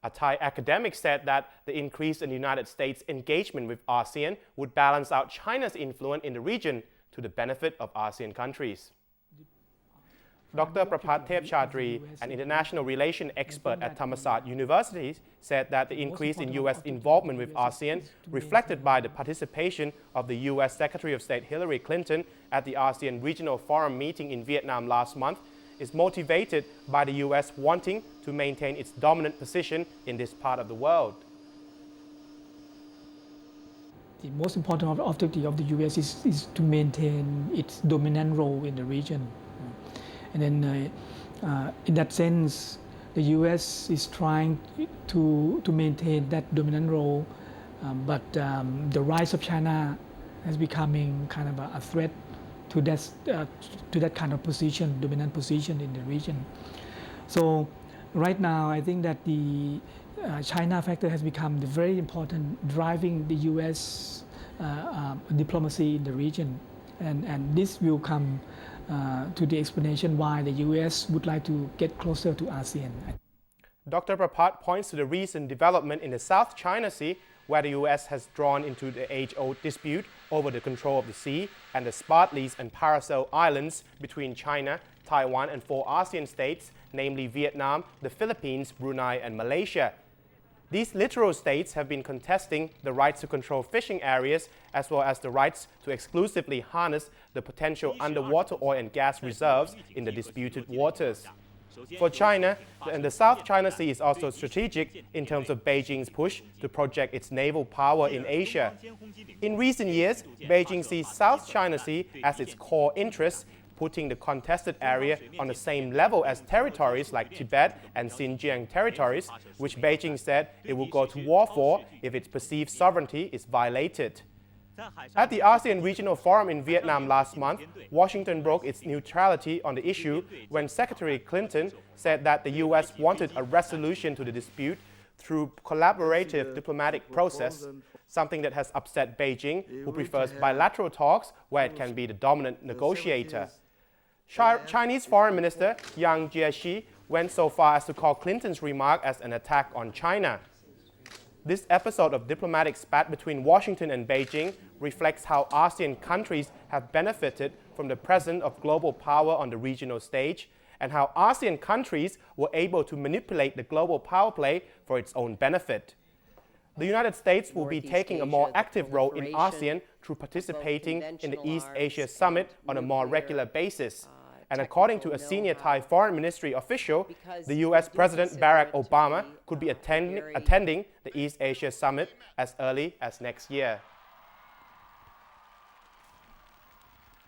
A Thai academic said that the increase in the United States' engagement with ASEAN would balance out China's influence in the region to the benefit of ASEAN countries. Dr. Prapat Thepchatri, an international relations expert at Thammasat University, said that the increase in U.S. involvement with ASEAN, reflected by the participation of the U.S. Secretary of State Hillary Clinton at the ASEAN Regional Forum meeting in Vietnam last month, is motivated by the U.S. wanting to maintain its dominant position in this part of the world. The most important objective of the U.S. is to maintain its dominant role in the region. And then in that sense, the U.S. is trying to maintain that dominant role, but the rise of China is becoming kind of a threat to that kind of position, dominant position in the region. So right now, I think that the China factor has become the very important driving the U.S. Diplomacy in the region, and this will come to the explanation why the U.S. would like to get closer to ASEAN. Dr. Prapat points to the recent development in the South China Sea, where the U.S. has drawn into the age-old dispute over the control of the sea and the Spratleys and Paracel Islands between China, Taiwan, and 4 ASEAN states, namely Vietnam, the Philippines, Brunei, and Malaysia. These littoral states have been contesting the rights to control fishing areas as well as the rights to exclusively harness the potential underwater oil and gas reserves in the disputed waters. For China, the South China Sea is also strategic in terms of Beijing's push to project its naval power in Asia. In recent years, Beijing sees South China Sea as its core interest, putting the contested area on the same level as territories like Tibet and Xinjiang territories, which Beijing said it will go to war for if its perceived sovereignty is violated. At the ASEAN Regional Forum in Vietnam last month, Washington broke its neutrality on the issue when Secretary Clinton said that the U.S. wanted a resolution to the dispute through collaborative diplomatic process, something that has upset Beijing, who prefers bilateral talks where it can be the dominant negotiator. Chinese Foreign Minister Yang Jiechi went so far as to call Clinton's remark as an attack on China. This episode of diplomatic spat between Washington and Beijing reflects how ASEAN countries have benefited from the presence of global power on the regional stage, and how ASEAN countries were able to manipulate the global power play for its own benefit. The United States will be taking a more active role in ASEAN through participating in the East Asia Summit on a more regular basis. And according to a senior Thai Foreign Ministry official, the U.S. President Barack Obama could be attending the East Asia Summit as early as next year.